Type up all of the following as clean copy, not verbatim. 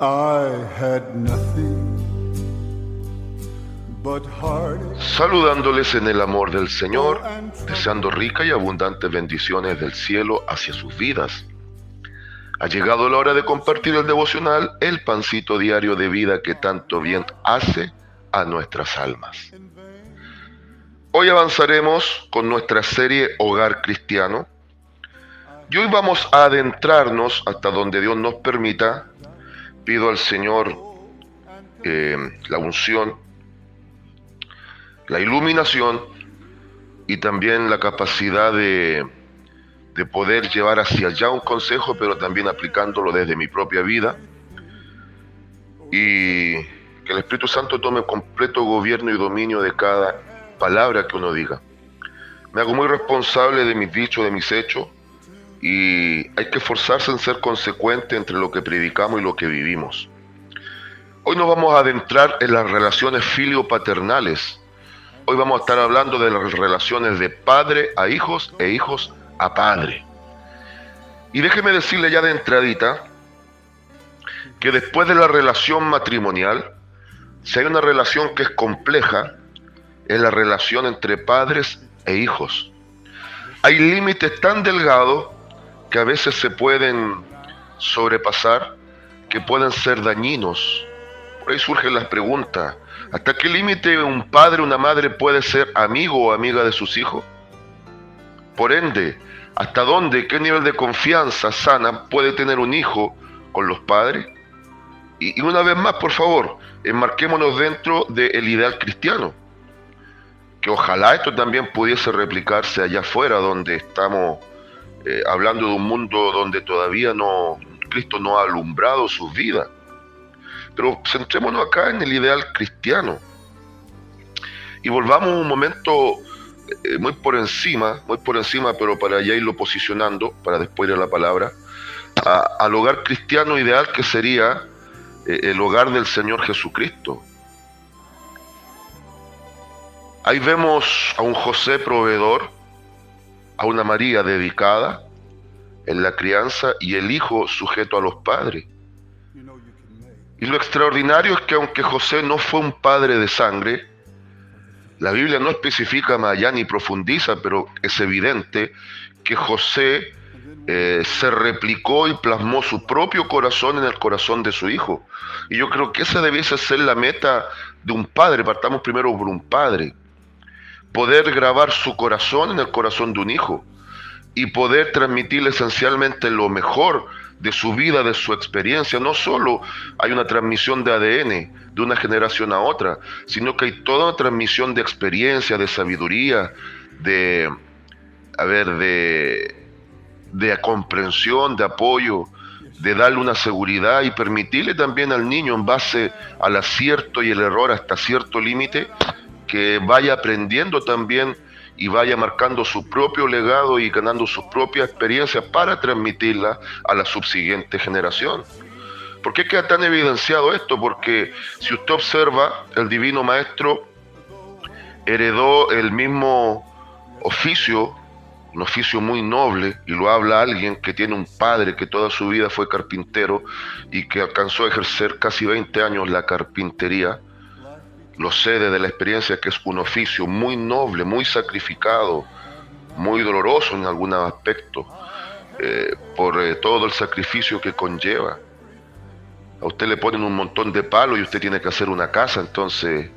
I had nothing but heartache. Saludándoles en el amor del Señor, deseando ricas y abundantes bendiciones del cielo hacia sus vidas. Ha llegado la hora de compartir el devocional, el pancito diario de vida que tanto bien hace a nuestras almas. Hoy avanzaremos con nuestra serie Hogar Cristiano y hoy vamos a adentrarnos hasta donde Dios nos permita. Pido al Señor la unción, la iluminación y también la capacidad de poder llevar hacia allá un consejo, pero también aplicándolo desde mi propia vida, y que el Espíritu Santo tome completo gobierno y dominio de cada palabra que uno diga. Me hago muy responsable de mis dichos, de mis hechos, y hay que esforzarse en ser consecuente entre lo que predicamos y lo que vivimos. Hoy nos vamos a adentrar en las relaciones filio-paternales. Hoy vamos a estar hablando de las relaciones de padre a hijos e hijos a padre. Y déjeme decirle ya de entradita que después de la relación matrimonial, si hay una relación que es compleja, es la relación entre padres e hijos. Hay límites tan delgados que a veces se pueden sobrepasar, que pueden ser dañinos. Por ahí surgen las preguntas: ¿hasta qué límite un padre o una madre puede ser amigo o amiga de sus hijos? Por ende, ¿hasta dónde, qué nivel de confianza sana puede tener un hijo con los padres? Y una vez más, por favor, enmarquémonos dentro del ideal cristiano, que ojalá esto también pudiese replicarse allá afuera, donde estamos hablando de un mundo donde todavía Cristo no ha alumbrado sus vidas. Pero centrémonos acá en el ideal cristiano y volvamos un momento muy por encima, pero para ya irlo posicionando, para después ir a la palabra, al hogar cristiano ideal, que sería el hogar del Señor Jesucristo. Ahí vemos a un José proveedor, a una María dedicada en la crianza y el hijo sujeto a los padres. Y lo extraordinario es que aunque José no fue un padre de sangre, la Biblia no especifica más allá ni profundiza, pero es evidente que José se replicó y plasmó su propio corazón en el corazón de su hijo. Y yo creo que esa debiese ser la meta de un padre. Partamos primero por un padre: poder grabar su corazón en el corazón de un hijo y poder transmitirle esencialmente lo mejor de su vida, de su experiencia. No solo hay una transmisión de ADN de una generación a otra, sino que hay toda una transmisión de experiencia, de sabiduría, de comprensión, de apoyo, de darle una seguridad y permitirle también al niño, en base al acierto y el error hasta cierto límite, que vaya aprendiendo también y vaya marcando su propio legado y ganando sus propias experiencias para transmitirla a la subsiguiente generación. ¿Por qué queda tan evidenciado esto? Porque si usted observa, el Divino Maestro heredó el mismo oficio, un oficio muy noble, y lo habla alguien que tiene un padre que toda su vida fue carpintero y que alcanzó a ejercer casi 20 años la carpintería. Lo sé desde la experiencia que es un oficio muy noble, muy sacrificado, muy doloroso en algunos aspectos, por todo el sacrificio que conlleva. A usted le ponen un montón de palos y usted tiene que hacer una casa. Entonces,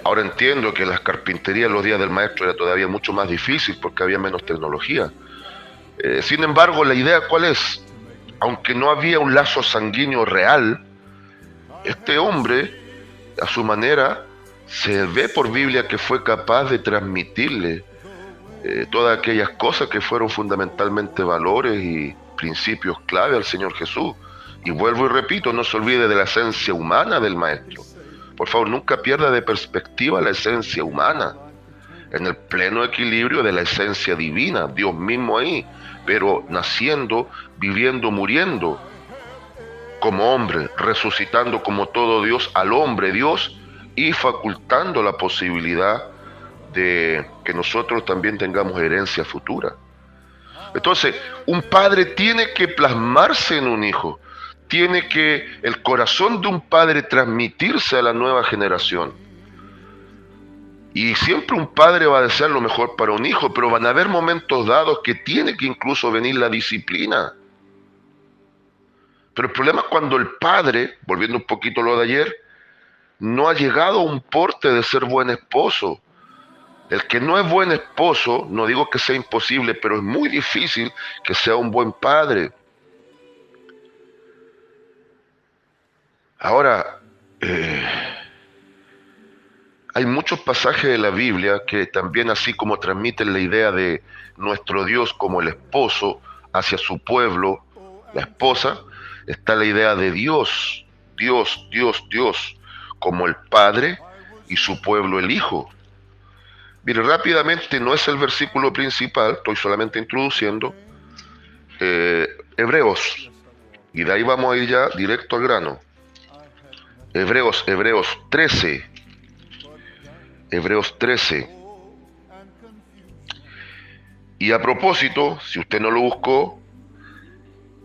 ahora entiendo que las carpinterías en los días del maestro era todavía mucho más difícil porque había menos tecnología. Sin embargo, la idea ¿cuál es? Aunque no había un lazo sanguíneo real, este hombre, a su manera, se ve por Biblia que fue capaz de transmitirle todas aquellas cosas que fueron fundamentalmente valores y principios clave al Señor Jesús. Y vuelvo y repito, no se olvide de la esencia humana del Maestro. Por favor, nunca pierda de perspectiva la esencia humana, en el pleno equilibrio de la esencia divina, Dios mismo ahí, pero naciendo, viviendo, muriendo como hombre, resucitando como todo Dios al hombre Dios y facultando la posibilidad de que nosotros también tengamos herencia futura. Entonces, un padre tiene que plasmarse en un hijo, tiene que el corazón de un padre transmitirse a la nueva generación. Y siempre un padre va a desear lo mejor para un hijo, pero van a haber momentos dados que tiene que incluso venir la disciplina. Pero el problema es cuando el padre, volviendo un poquito a lo de ayer, no ha llegado a un porte de ser buen esposo. El que no es buen esposo, no digo que sea imposible, pero es muy difícil que sea un buen padre. Ahora, hay muchos pasajes de la Biblia que también, así como transmiten la idea de nuestro Dios como el esposo hacia su pueblo, la esposa, está la idea de Dios, Dios, como el Padre y su pueblo el Hijo. Mire, rápidamente, no es el versículo principal, estoy solamente introduciendo, Hebreos, y de ahí vamos a ir ya directo al grano. Hebreos 13. Hebreos 13. Y a propósito, si usted no lo buscó,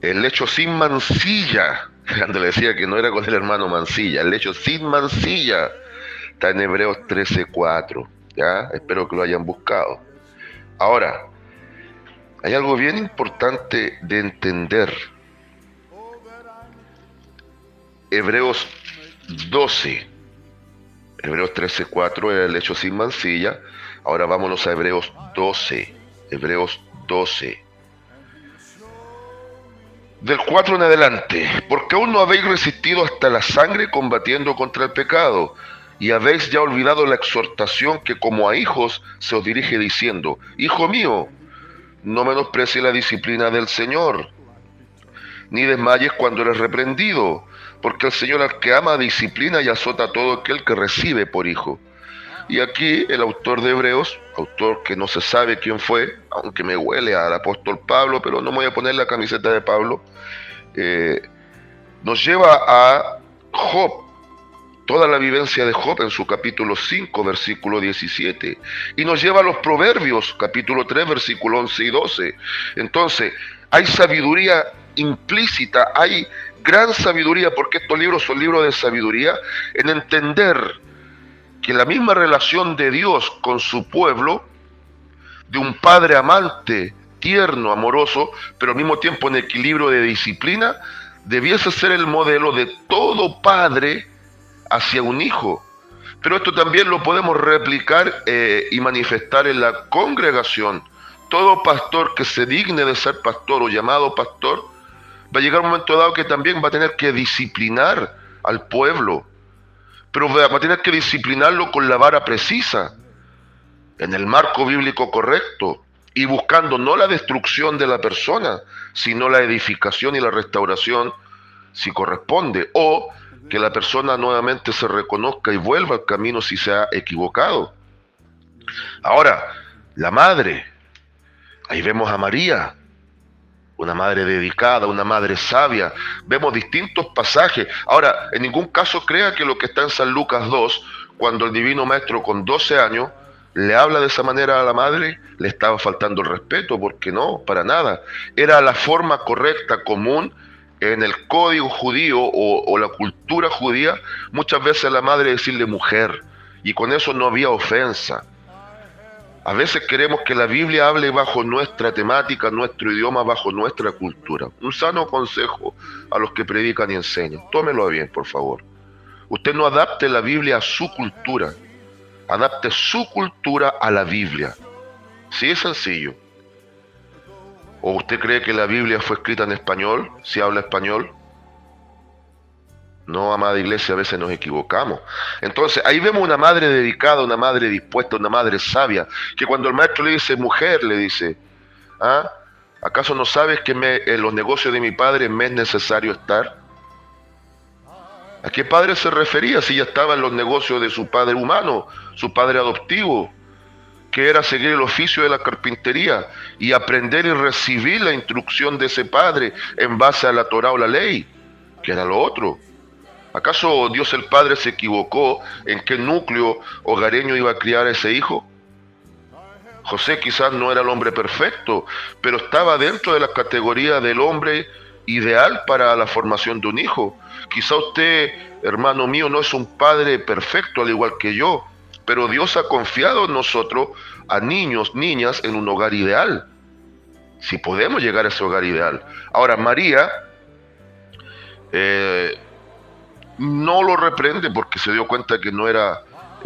el lecho sin mancilla, cuando le decía que no era con el hermano Mancilla, el lecho sin mancilla, está en Hebreos 13:4. ¿Ya? Espero que lo hayan buscado. Ahora, hay algo bien importante de entender. Hebreos 12. Hebreos 13:4 era el hecho sin mancilla. Ahora vámonos a Hebreos 12. Hebreos 12. Del 4 en adelante. Porque aún no habéis resistido hasta la sangre combatiendo contra el pecado. Y habéis ya olvidado la exhortación que como a hijos se os dirige diciendo: Hijo mío, no menosprecie la disciplina del Señor, ni desmayes cuando eres reprendido, porque el Señor al que ama disciplina y azota a todo aquel que recibe por hijo. Y aquí el autor de Hebreos, autor que no se sabe quién fue, aunque me huele al apóstol Pablo, pero no me voy a poner la camiseta de Pablo, nos lleva a Job, toda la vivencia de Job en su capítulo 5, versículo 17. Y nos lleva a los Proverbios, capítulo 3, versículo 11 y 12. Entonces, hay sabiduría implícita, hay gran sabiduría, porque estos libros son libros de sabiduría, en entender que la misma relación de Dios con su pueblo, de un padre amante, tierno, amoroso, pero al mismo tiempo en equilibrio de disciplina, debiese ser el modelo de todo padre hacia un hijo. Pero esto también lo podemos replicar y manifestar en la congregación. Todo pastor que se digne de ser pastor o llamado pastor, va a llegar un momento dado que también va a tener que disciplinar al pueblo, pero va a tener que disciplinarlo con la vara precisa, en el marco bíblico correcto, y buscando no la destrucción de la persona, sino la edificación y la restauración, si corresponde, o que la persona nuevamente se reconozca y vuelva al camino si se ha equivocado. Ahora, la madre, ahí vemos a María, una madre dedicada, una madre sabia. Vemos distintos pasajes. Ahora, en ningún caso crea que lo que está en San Lucas 2, cuando el Divino Maestro con 12 años le habla de esa manera a la madre, le estaba faltando el respeto, porque no, para nada. Era la forma correcta, común, en el código judío o la cultura judía, muchas veces a la madre decirle mujer, y con eso no había ofensa. A veces queremos que la Biblia hable bajo nuestra temática, nuestro idioma, bajo nuestra cultura. Un sano consejo a los que predican y enseñan. Tómelo bien, por favor. Usted no adapte la Biblia a su cultura. Adapte su cultura a la Biblia. Sí, es sencillo. ¿O usted cree que la Biblia fue escrita en español, si habla español? No, amada iglesia, a veces nos equivocamos. Entonces, ahí vemos una madre dedicada, una madre dispuesta, una madre sabia, que cuando el maestro le dice mujer, le dice, ¿ah? ¿Acaso no sabes que en los negocios de mi padre me es necesario estar? ¿A qué padre se refería si ya estaba en los negocios de su padre humano, su padre adoptivo, que era seguir el oficio de la carpintería y aprender y recibir la instrucción de ese padre en base a la Torá o la ley, que era lo otro? ¿Acaso Dios el Padre se equivocó en qué núcleo hogareño iba a criar a ese hijo? José quizás no era el hombre perfecto, pero estaba dentro de la categoría del hombre ideal para la formación de un hijo. Quizá usted, hermano mío, no es un padre perfecto al igual que yo, pero Dios ha confiado en nosotros a niños, niñas, en un hogar ideal. Si podemos llegar a ese hogar ideal. Ahora, María no lo reprende porque se dio cuenta que no era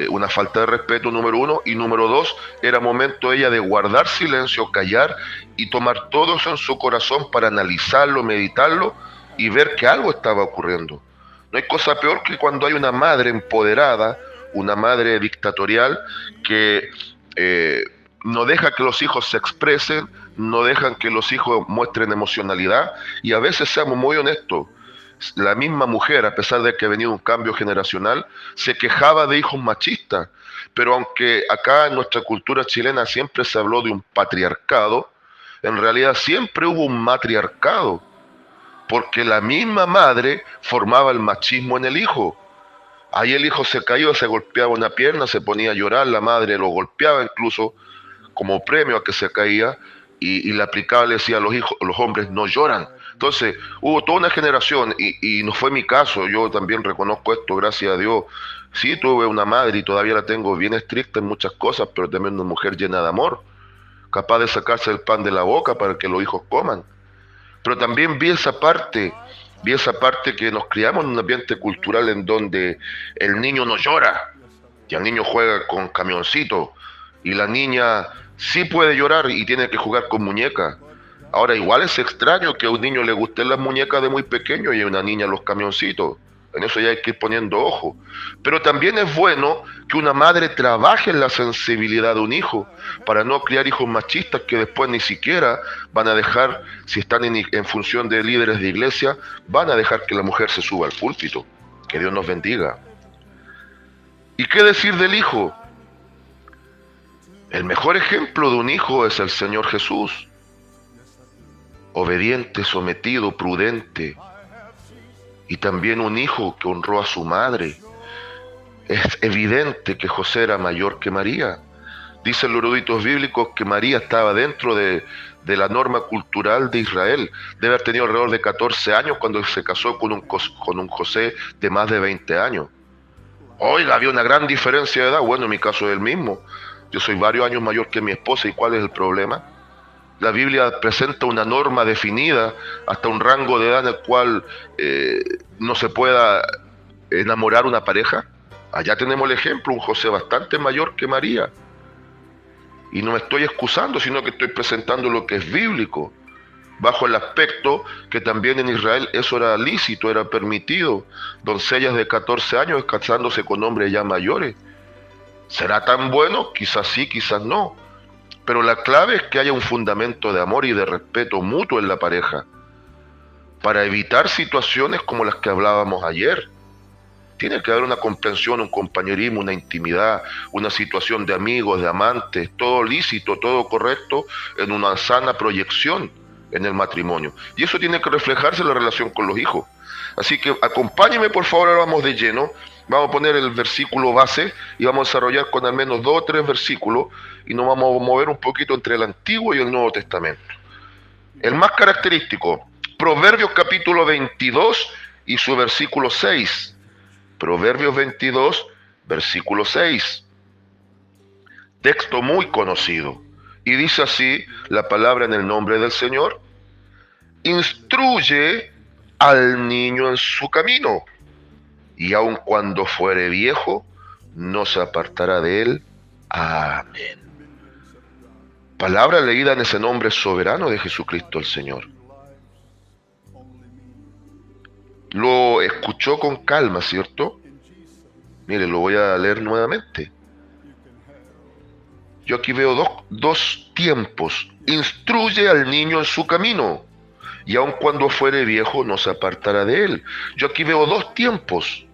una falta de respeto, número uno, y número dos, era momento ella de guardar silencio, callar y tomar todo eso en su corazón para analizarlo, meditarlo y ver que algo estaba ocurriendo. No hay cosa peor que cuando hay una madre empoderada, una madre dictatorial que no deja que los hijos se expresen, no dejan que los hijos muestren emocionalidad, y a veces, seamos muy honestos, la misma mujer, a pesar de que ha venido un cambio generacional, se quejaba de hijos machistas. Pero aunque acá en nuestra cultura chilena siempre se habló de un patriarcado, en realidad siempre hubo un matriarcado, porque la misma madre formaba el machismo en el hijo. Ahí el hijo se caía, se golpeaba una pierna, se ponía a llorar, la madre lo golpeaba incluso como premio a que se caía, y le aplicaba, le decía a los hijos, los hombres no lloran. Entonces hubo toda una generación, y no fue mi caso, yo también reconozco esto, gracias a Dios. Sí, tuve una madre y todavía la tengo bien estricta en muchas cosas, pero también una mujer llena de amor, capaz de sacarse el pan de la boca para que los hijos coman. Pero también vi esa parte que nos criamos en un ambiente cultural en donde el niño no llora, y el niño juega con camioncitos, y la niña sí puede llorar y tiene que jugar con muñecas. Ahora, igual es extraño que a un niño le gusten las muñecas de muy pequeño y a una niña los camioncitos. En eso ya hay que ir poniendo ojo. Pero también es bueno que una madre trabaje en la sensibilidad de un hijo para no criar hijos machistas que después ni siquiera van a dejar, si están en función de líderes de iglesia, van a dejar que la mujer se suba al púlpito. Que Dios nos bendiga. ¿Y qué decir del hijo? El mejor ejemplo de un hijo es el Señor Jesús. Obediente, sometido, prudente, y también un hijo que honró a su madre. Es evidente que José era mayor que María. Dicen los eruditos bíblicos que María estaba dentro de la norma cultural de Israel. Debe haber tenido alrededor de 14 años cuando se casó con un José de más de 20 años. Oiga, había una gran diferencia de edad. Bueno, en mi caso es el mismo. Yo soy varios años mayor que mi esposa, ¿y cuál es el problema? La Biblia presenta una norma definida hasta un rango de edad en el cual no se pueda enamorar una pareja. Allá tenemos el ejemplo, un José bastante mayor que María. Y no me estoy excusando, sino que estoy presentando lo que es bíblico, bajo el aspecto que también en Israel eso era lícito, era permitido. Doncellas de 14 años casándose con hombres ya mayores. ¿Será tan bueno? Quizás sí, quizás no. Pero la clave es que haya un fundamento de amor y de respeto mutuo en la pareja, para evitar situaciones como las que hablábamos ayer. Tiene que haber una comprensión, un compañerismo, una intimidad, una situación de amigos, de amantes, todo lícito, todo correcto, en una sana proyección en el matrimonio. Y eso tiene que reflejarse en la relación con los hijos. Así que acompáñenme, por favor, ahora vamos de lleno. Vamos a poner el versículo base y vamos a desarrollar con al menos 2 o 3 versículos, y nos vamos a mover un poquito entre el Antiguo y el Nuevo Testamento. El más característico, Proverbios capítulo 22 y su versículo 6. Proverbios 22, versículo 6. Texto muy conocido. Y dice así la palabra en el nombre del Señor: instruye al niño en su camino, y aun cuando fuere viejo, no se apartará de él. Amén. Palabra leída en ese nombre soberano de Jesucristo el Señor. Lo escuchó con calma, ¿cierto? Mire, lo voy a leer nuevamente. Yo aquí veo dos tiempos. Instruye al niño en su camino, y aun cuando fuere viejo no se apartará de él. Yo aquí veo 2 tiempos.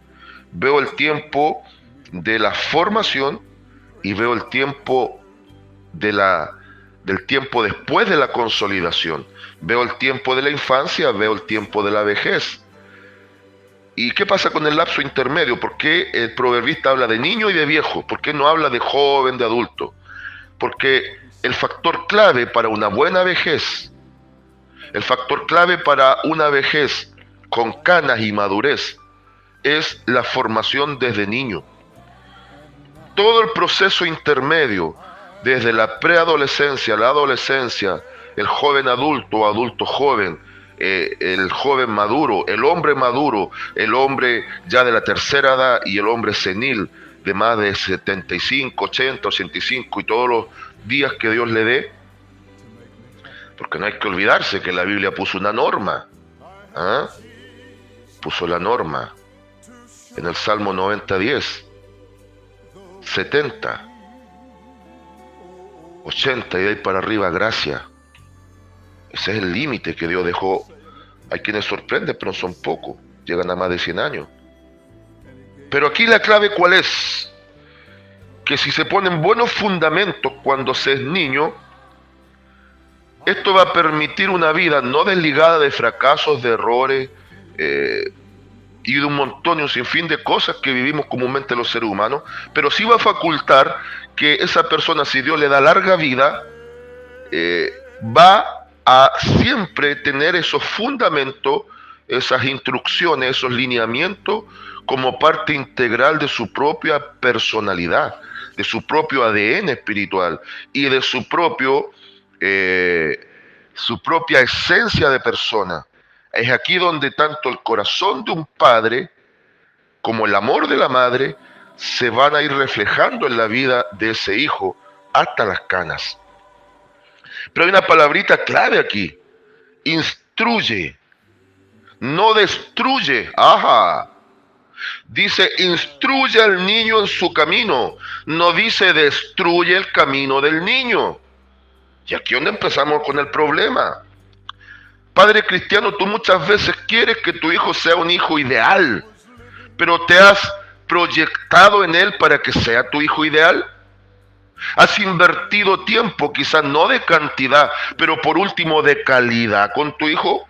Veo el tiempo de la formación y veo el tiempo del tiempo después de la consolidación. Veo el tiempo de la infancia, veo el tiempo de la vejez. ¿Y qué pasa con el lapso intermedio? ¿Por qué el proverbista habla de niño y de viejo? ¿Por qué no habla de joven, de adulto? Porque el factor clave para una buena vejez El factor clave para una vejez con canas y madurez es la formación desde niño. Todo el proceso intermedio, desde la preadolescencia, la adolescencia, el joven adulto o adulto joven, el joven maduro, el hombre ya de la tercera edad y el hombre senil de más de 75, 80, 85 y todos los días que Dios le dé, porque no hay que olvidarse que la Biblia puso una norma, ¿ah? Puso la norma en el Salmo 90:10, 70, 80 y de ahí para arriba, gracia. Ese es el límite que Dios dejó. Hay quienes sorprenden, pero son pocos, llegan a más de 100 años. Pero aquí la clave, ¿cuál es? Que si se ponen buenos fundamentos cuando se es niño, esto va a permitir una vida no desligada de fracasos, de errores y de un montón y un sinfín de cosas que vivimos comúnmente los seres humanos, pero sí va a facultar que esa persona, si Dios le da larga vida, va a siempre tener esos fundamentos, esas instrucciones, esos lineamientos como parte integral de su propia personalidad, de su propio ADN espiritual y de su propia esencia de persona. Es aquí donde tanto el corazón de un padre como el amor de la madre se van a ir reflejando en la vida de ese hijo hasta las canas. Pero hay una palabrita clave aquí: instruye, no destruye. Ajá. Dice, instruye al niño en su camino, no dice destruye el camino del niño. Y aquí es donde empezamos con el problema. Padre cristiano, tú muchas veces quieres que tu hijo sea un hijo ideal, pero ¿te has proyectado en él para que sea tu hijo ideal? ¿Has invertido tiempo, quizás no de cantidad, pero por último de calidad con tu hijo?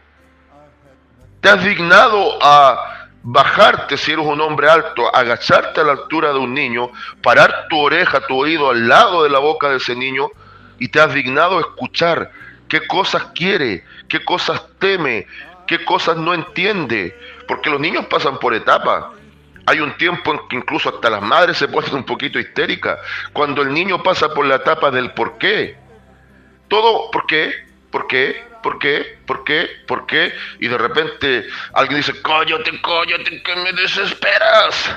¿Te has dignado a bajarte, si eres un hombre alto, agacharte a la altura de un niño, parar tu oreja, tu oído al lado de la boca de ese niño y te has dignado a escuchar qué cosas quiere, qué cosas teme, qué cosas no entiende? Porque los niños pasan por etapas. Hay un tiempo en que incluso hasta las madres se ponen un poquito histéricas cuando el niño pasa por la etapa del por qué. Todo, ¿por qué? ¿Por qué? ¿Por qué? ¿Por qué? ¿Por qué? Y de repente alguien dice, cállate, que me desesperas.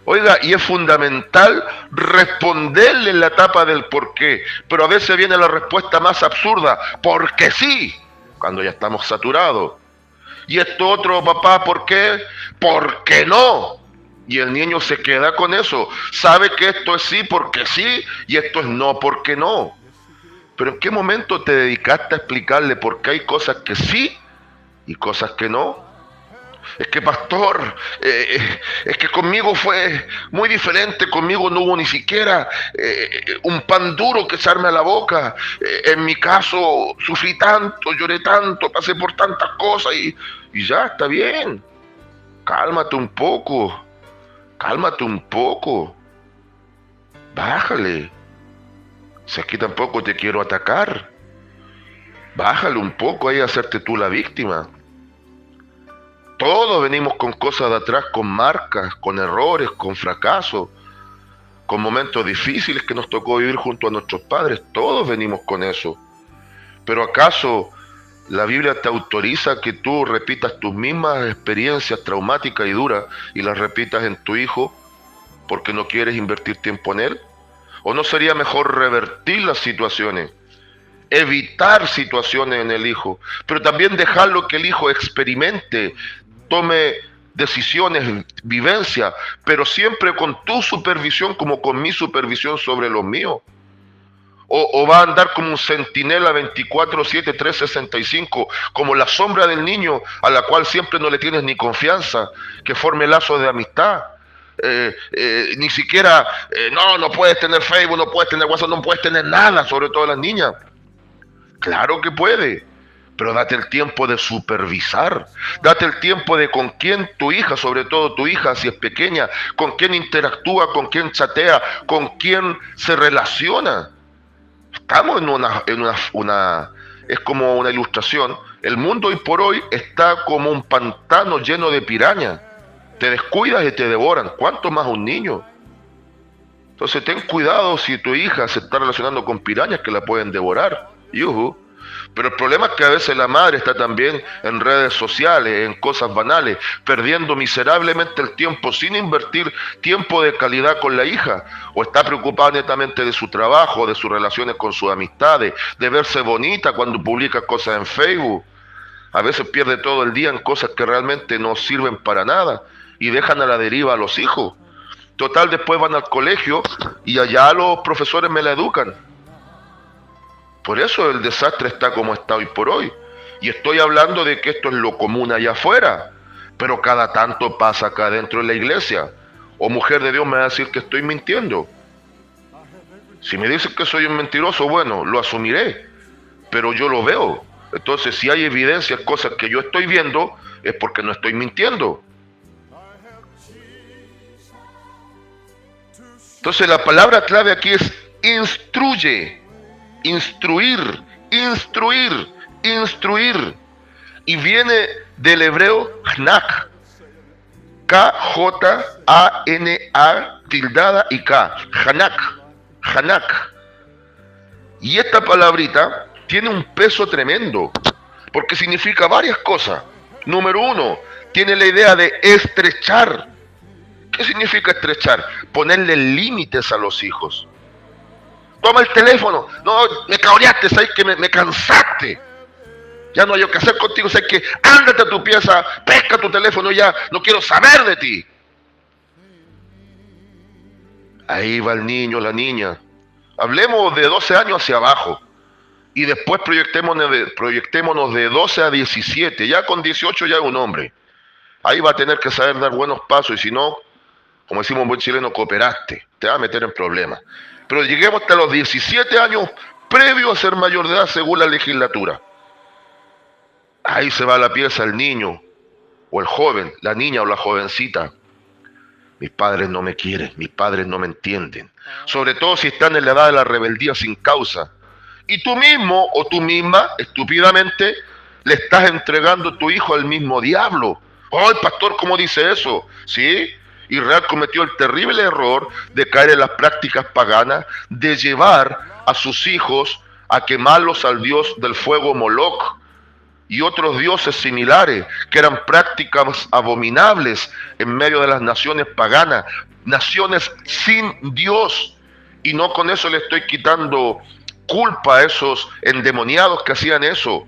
Oiga, y es fundamental responderle en la etapa del por qué, pero a veces viene la respuesta más absurda, porque sí, cuando ya estamos saturados. Y esto otro, papá, ¿por qué? Porque no. Y el niño se queda con eso. Sabe que esto es sí porque sí y esto es no porque no. Pero ¿en qué momento te dedicaste a explicarle por qué hay cosas que sí y cosas que no? Es que pastor, es que conmigo fue muy diferente, conmigo no hubo ni siquiera un pan duro que echarme a la boca. En mi caso sufrí tanto, lloré tanto, pasé por tantas cosas y ya está bien. Cálmate un poco, bájale. Si aquí tampoco te quiero atacar, bájale un poco ahí a hacerte tú la víctima. Todos venimos con cosas de atrás, con marcas, con errores, con fracasos, con momentos difíciles que nos tocó vivir junto a nuestros padres. Todos venimos con eso. Pero ¿acaso la Biblia te autoriza que tú repitas tus mismas experiencias traumáticas y duras y las repitas en tu hijo porque no quieres invertir tiempo en él? ¿O no sería mejor revertir las situaciones? Evitar situaciones en el hijo, pero también dejarlo que el hijo experimente, tome decisiones, vivencia, pero siempre con tu supervisión como con mi supervisión sobre los míos. O va a andar como un centinela 24/7, 365, como la sombra del niño a la cual siempre no le tienes ni confianza, que forme lazos de amistad. Ni siquiera, no puedes tener Facebook, no puedes tener WhatsApp, no puedes tener nada, sobre todo las niñas. Claro que puede, pero date el tiempo de supervisar, date el tiempo de con quién tu hija, sobre todo tu hija si es pequeña, con quién interactúa, con quién chatea, con quién se relaciona. Estamos es como una ilustración. El mundo hoy por hoy está como un pantano lleno de pirañas. Te descuidas y te devoran. ¿Cuánto más un niño? Entonces ten cuidado si tu hija se está relacionando con pirañas que la pueden devorar. Yuhu. Pero el problema es que a veces la madre está también en redes sociales, en cosas banales, perdiendo miserablemente el tiempo sin invertir tiempo de calidad con la hija. O está preocupada netamente de su trabajo, de sus relaciones con sus amistades, de verse bonita cuando publica cosas en Facebook. A veces pierde todo el día en cosas que realmente no sirven para nada y dejan a la deriva a los hijos. Total, después van al colegio y allá los profesores me la educan. Por eso el desastre está como está hoy por hoy. Y estoy hablando de que esto es lo común allá afuera, pero cada tanto pasa acá dentro de la iglesia. O mujer de Dios me va a decir que estoy mintiendo. Si me dicen que soy un mentiroso, bueno, lo asumiré, pero yo lo veo. Entonces, si hay evidencias, cosas que yo estoy viendo, es porque no estoy mintiendo. Entonces, la palabra clave aquí es instruye, instruir, instruir, instruir. Y viene del hebreo Hnak, K-J-A-N-A tildada y K, Hanak, Hanak. Y esta palabrita tiene un peso tremendo, porque significa varias cosas. Número uno, tiene la idea de estrechar. ¿Qué significa estrechar? Ponerle límites a los hijos. Toma el teléfono. No, me cabreaste, sabes que me cansaste. Ya no hay que hacer contigo, sabes que ándate a tu pieza, pesca tu teléfono ya, no quiero saber de ti. Ahí va el niño, la niña. Hablemos de 12 años hacia abajo. Y después proyectémonos de 12 a 17. Ya con 18 ya es un hombre. Ahí va a tener que saber dar buenos pasos y si no, como decimos en buen chileno, cooperaste. Te va a meter en problemas. Pero lleguemos hasta los 17 años previo a ser mayor de edad según la legislatura. Ahí se va a la pieza el niño o el joven, la niña o la jovencita. Mis padres no me quieren, mis padres no me entienden. Sobre todo si están en la edad de la rebeldía sin causa. Y tú mismo o tú misma, estúpidamente, le estás entregando tu hijo al mismo diablo. Oh, el pastor, ¿cómo dice eso? ¿Sí? Israel cometió el terrible error de caer en las prácticas paganas, de llevar a sus hijos a quemarlos al dios del fuego Moloch y otros dioses similares, que eran prácticas abominables en medio de las naciones paganas, naciones sin Dios. Y no con eso le estoy quitando culpa a esos endemoniados que hacían eso.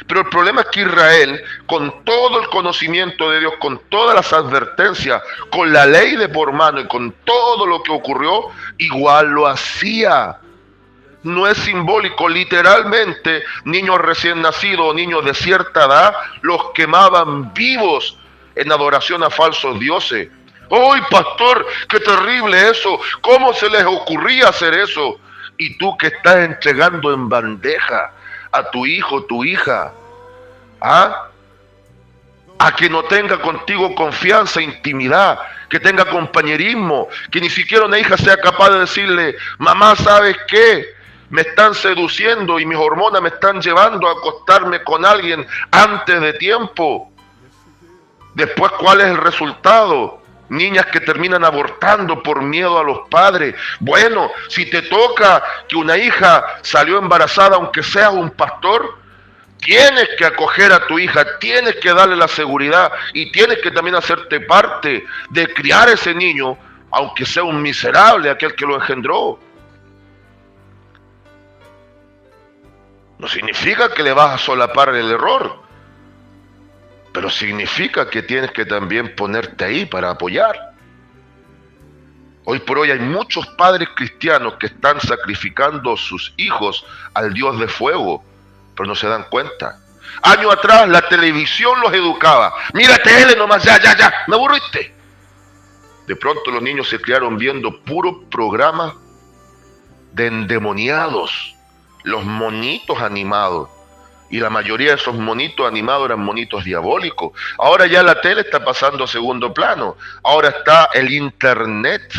Pero el problema es que Israel, con todo el conocimiento de Dios, con todas las advertencias, con la ley de por mano y con todo lo que ocurrió, igual lo hacía. No es simbólico, literalmente, niños recién nacidos o niños de cierta edad, los quemaban vivos en adoración a falsos dioses. ¡Ay, pastor, qué terrible eso! ¿Cómo se les ocurría hacer eso? Y tú que estás entregando en bandeja a tu hijo, tu hija, ¿ah? A que no tenga contigo confianza, intimidad, que tenga compañerismo, que ni siquiera una hija sea capaz de decirle, mamá, ¿sabes qué? Me están seduciendo y mis hormonas me están llevando a acostarme con alguien antes de tiempo. Después, ¿cuál es el resultado? Niñas que terminan abortando por miedo a los padres. Bueno, si te toca que una hija salió embarazada, aunque seas un pastor, tienes que acoger a tu hija, tienes que darle la seguridad y tienes que también hacerte parte de criar a ese niño, aunque sea un miserable aquel que lo engendró. No significa que le vas a solapar el error, pero significa que tienes que también ponerte ahí para apoyar. Hoy por hoy hay muchos padres cristianos que están sacrificando a sus hijos al Dios de fuego, pero no se dan cuenta. Años atrás la televisión los educaba. Mira tele nomás, ya, me aburriste. De pronto los niños se criaron viendo puros programas de endemoniados, los monitos animados. Y la mayoría de esos monitos animados eran monitos diabólicos. Ahora ya la tele está pasando a segundo plano. Ahora está el internet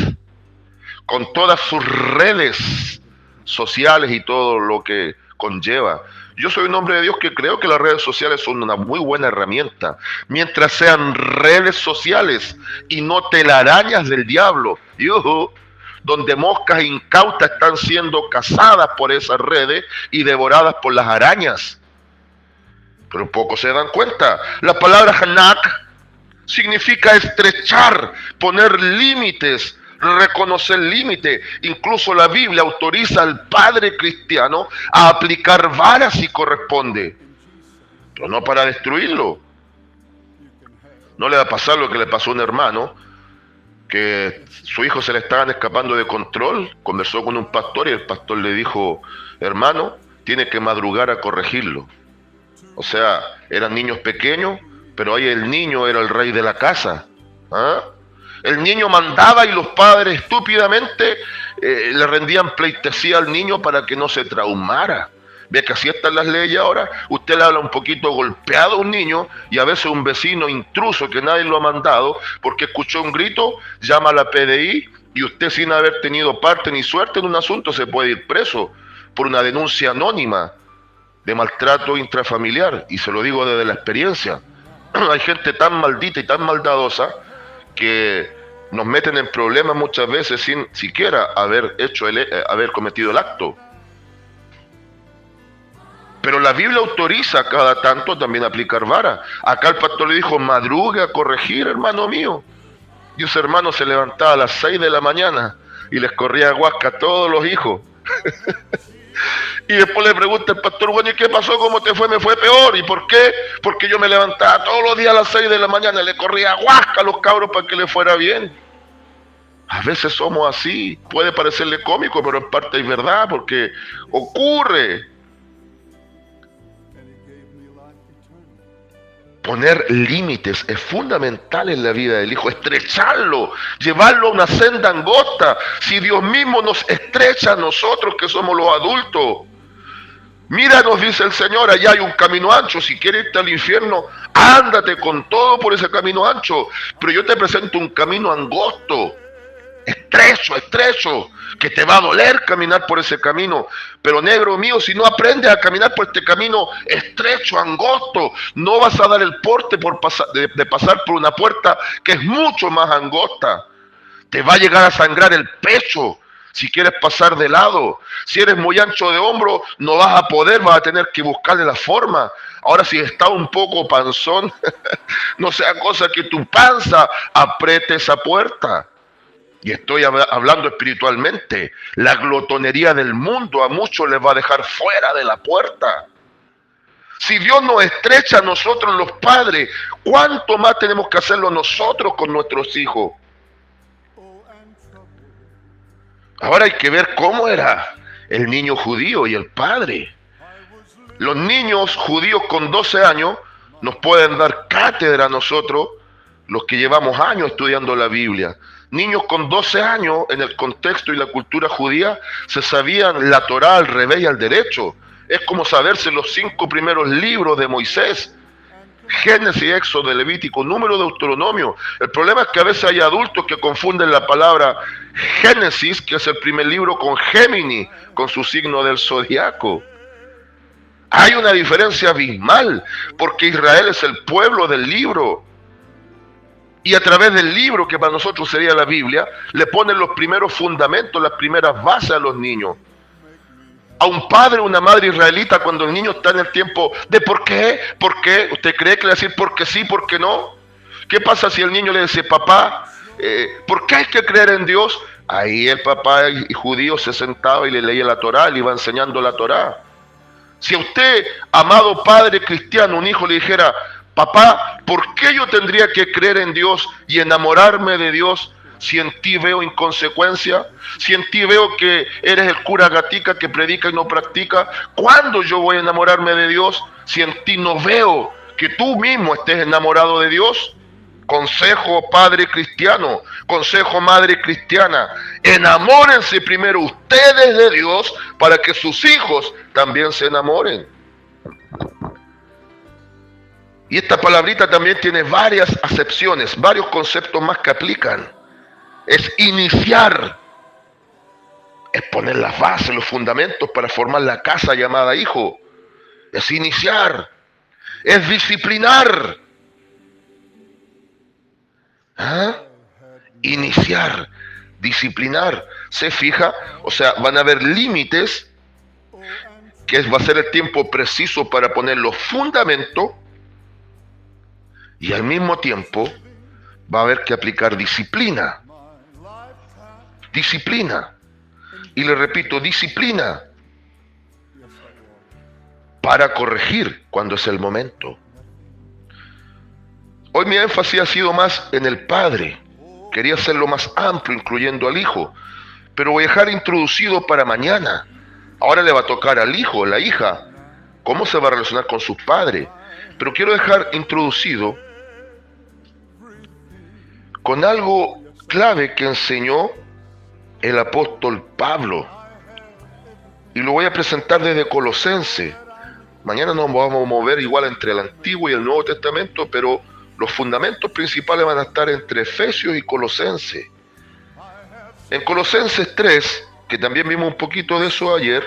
con todas sus redes sociales y todo lo que conlleva. Yo soy un hombre de Dios que creo que las redes sociales son una muy buena herramienta, mientras sean redes sociales y no telarañas del diablo, donde moscas incautas están siendo cazadas por esas redes y devoradas por las arañas. Pero pocos se dan cuenta. La palabra hanak significa estrechar, poner límites, reconocer límites. Incluso la Biblia autoriza al padre cristiano a aplicar varas si corresponde, pero no para destruirlo. No le va a pasar lo que le pasó a un hermano, que su hijo se le estaban escapando de control. Conversó con un pastor y el pastor le dijo: hermano, tiene que madrugar a corregirlo. O sea, eran niños pequeños, pero ahí el niño era el rey de la casa. ¿Ah? El niño mandaba y los padres estúpidamente le rendían pleitesía al niño para que no se traumara. Ve que así están las leyes ahora. Usted le habla un poquito golpeado a un niño y a veces un vecino intruso que nadie lo ha mandado porque escuchó un grito, llama a la PDI y usted, sin haber tenido parte ni suerte en un asunto, se puede ir preso por una denuncia anónima de maltrato intrafamiliar. Y se lo digo desde la experiencia. Hay gente tan maldita y tan maldadosa que nos meten en problemas muchas veces sin siquiera haber cometido el acto. Pero la Biblia autoriza cada tanto también aplicar vara. Acá el pastor le dijo: madrugue a corregir, hermano mío. Y ese hermano se levantaba a las 6 de la mañana y les corría guasca a todos los hijos. Y después le pregunta el pastor: bueno, ¿y qué pasó? ¿Cómo te fue? Me fue peor. ¿Y por qué? Porque yo me levantaba todos los días a las 6 de la mañana y le corría guasca a los cabros para que le fuera bien. A veces somos así. Puede parecerle cómico, pero en parte es verdad, porque ocurre. Poner límites es fundamental en la vida del hijo, estrecharlo, llevarlo a una senda angosta. Si Dios mismo nos estrecha a nosotros que somos los adultos. Mira, nos dice el Señor, allá hay un camino ancho. Si quieres irte al infierno, ándate con todo por ese camino ancho. Pero yo te presento un camino angosto, estrecho, que te va a doler caminar por ese camino. Pero negro mío, si no aprendes a caminar por este camino estrecho, angosto, no vas a dar el porte de pasar por una puerta que es mucho más angosta. Te va a llegar a sangrar el pecho si quieres pasar de lado. Si eres muy ancho de hombro, no vas a poder, vas a tener que buscarle la forma. Ahora, si estás un poco panzón, no sea cosa que tu panza apriete esa puerta. Y estoy hablando espiritualmente. La glotonería del mundo a muchos les va a dejar fuera de la puerta. Si Dios nos estrecha a nosotros los padres, ¿cuánto más tenemos que hacerlo nosotros con nuestros hijos? Ahora hay que ver cómo era el niño judío y el padre. Los niños judíos con 12 años nos pueden dar cátedra a nosotros, los que llevamos años estudiando la Biblia. Niños con 12 años, en el contexto y la cultura judía, se sabían la Torá al revés y al derecho. Es como saberse los 5 primeros libros de Moisés: Génesis, Éxodo, Levítico, Número, Deuteronomio. El problema es que a veces hay adultos que confunden la palabra Génesis, que es el primer libro, con Géminis, con su signo del zodiaco. Hay una diferencia abismal, porque Israel es el pueblo del libro. Y a través del libro, que para nosotros sería la Biblia, le ponen los primeros fundamentos, las primeras bases a los niños. A un padre o una madre israelita, cuando el niño está en el tiempo de ¿por qué? ¿Usted cree que le va a decir porque sí, porque no? ¿Qué pasa si el niño le dice: papá, ¿por qué hay que creer en Dios? Ahí el papá judío se sentaba y le leía la Torá, le iba enseñando la Torá. Si a usted, amado padre cristiano, un hijo le dijera: papá, ¿por qué yo tendría que creer en Dios y enamorarme de Dios si en ti veo inconsecuencia? Si en ti veo que eres el cura gatica que predica y no practica. ¿Cuándo yo voy a enamorarme de Dios si en ti no veo que tú mismo estés enamorado de Dios? Consejo padre cristiano, consejo madre cristiana: enamórense primero ustedes de Dios para que sus hijos también se enamoren. Y esta palabrita también tiene varias acepciones, varios conceptos más que aplican. Es iniciar es poner las bases, los fundamentos para formar la casa llamada hijo. Es iniciar, es disciplinar. ¿Ah? Iniciar, disciplinar. ¿Se fija? O sea, van a haber límites, que va a ser el tiempo preciso para poner los fundamentos, y al mismo tiempo va a haber que aplicar disciplina. Disciplina. Y le repito, disciplina. Para corregir cuando es el momento. Hoy mi énfasis ha sido más en el padre. Quería hacerlo más amplio, incluyendo al hijo. Pero voy a dejar introducido para mañana. Ahora le va a tocar al hijo, la hija, cómo se va a relacionar con sus padres. Pero quiero dejar introducido con algo clave que enseñó el apóstol Pablo. Y lo voy a presentar desde Colosenses. Mañana nos vamos a mover igual entre el Antiguo y el Nuevo Testamento, pero los fundamentos principales van a estar entre Efesios y Colosenses. En Colosenses 3, que también vimos un poquito de eso ayer,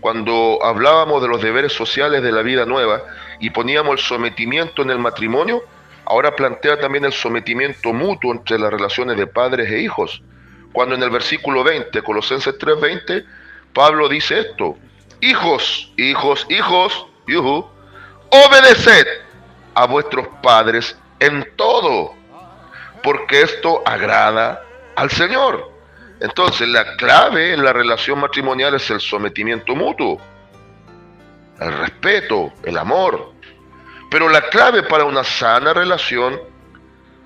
cuando hablábamos de los deberes sociales de la vida nueva y poníamos el sometimiento en el matrimonio, ahora plantea también el sometimiento mutuo entre las relaciones de padres e hijos. Cuando en el versículo 20, Colosenses 3:20, Pablo dice esto: hijos, obedeced a vuestros padres en todo, porque esto agrada al Señor. Entonces la clave en la relación matrimonial es el sometimiento mutuo, el respeto, el amor. Pero la clave para una sana relación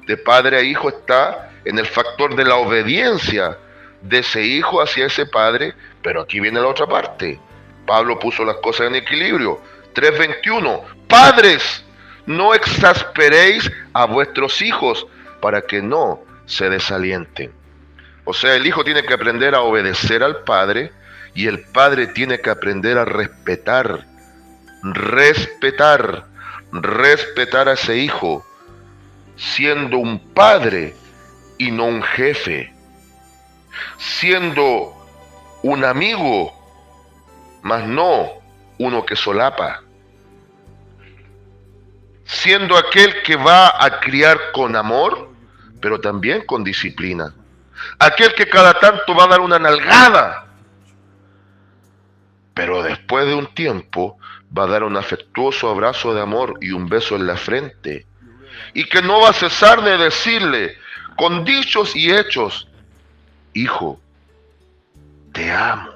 de padre a hijo está en el factor de la obediencia de ese hijo hacia ese padre. Pero aquí viene la otra parte. Pablo puso las cosas en equilibrio. 3:21. Padres, no exasperéis a vuestros hijos para que no se desalienten. O sea, el hijo tiene que aprender a obedecer al padre y el padre tiene que aprender a respetar a ese hijo, siendo un padre y no un jefe, siendo un amigo, mas no uno que solapa, siendo aquel que va a criar con amor, pero también con disciplina, aquel que cada tanto va a dar una nalgada, pero después de un tiempo va a dar un afectuoso abrazo de amor y un beso en la frente, y que no va a cesar de decirle con dichos y hechos: hijo, te amo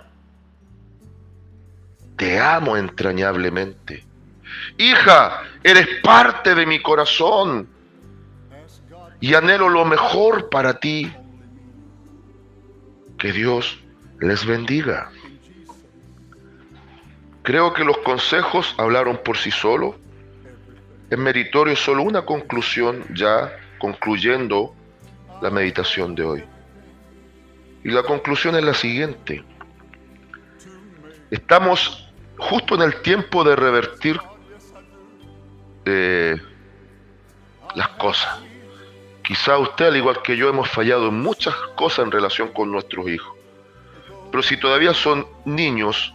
entrañablemente. Hija, eres parte de mi corazón y anhelo lo mejor para ti. Que Dios les bendiga. Creo que los consejos hablaron por sí solos. Es meritorio solo una conclusión, ya concluyendo la meditación de hoy. Y la conclusión es la siguiente: estamos justo en el tiempo de revertir las cosas. Quizá usted, al igual que yo, hemos fallado en muchas cosas en relación con nuestros hijos. Pero si todavía son niños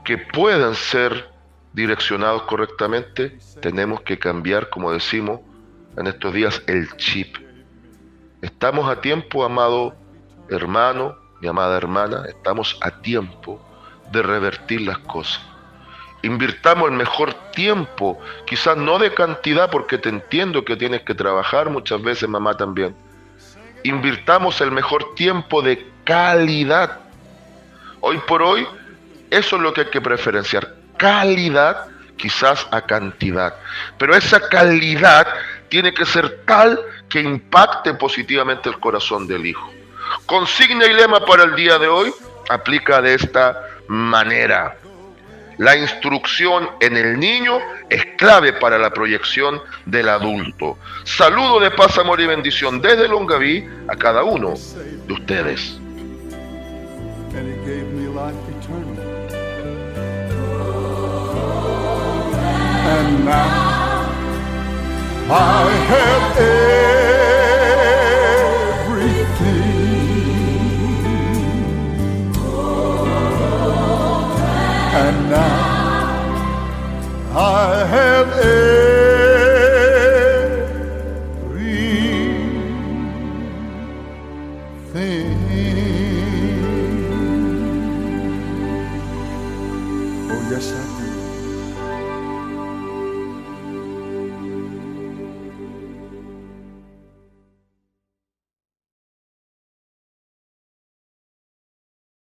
que puedan ser direccionados correctamente, tenemos que cambiar, como decimos en estos días, el chip. Estamos a tiempo, amado hermano, mi amada hermana, estamos a tiempo de revertir las cosas. Invirtamos el mejor tiempo, quizás no de cantidad, porque te entiendo que tienes que trabajar muchas veces, mamá también. Invirtamos el mejor tiempo de calidad. Hoy por hoy, eso es lo que hay que preferenciar. Calidad, quizás a cantidad. Pero esa calidad tiene que ser tal que impacte positivamente el corazón del hijo. Consigna y lema para el día de hoy aplica de esta manera: la instrucción en el niño es clave para la proyección del adulto. Saludo de paz, amor y bendición desde Longaví a cada uno de ustedes. And he gave me life eternal. And now I have everything Yes, I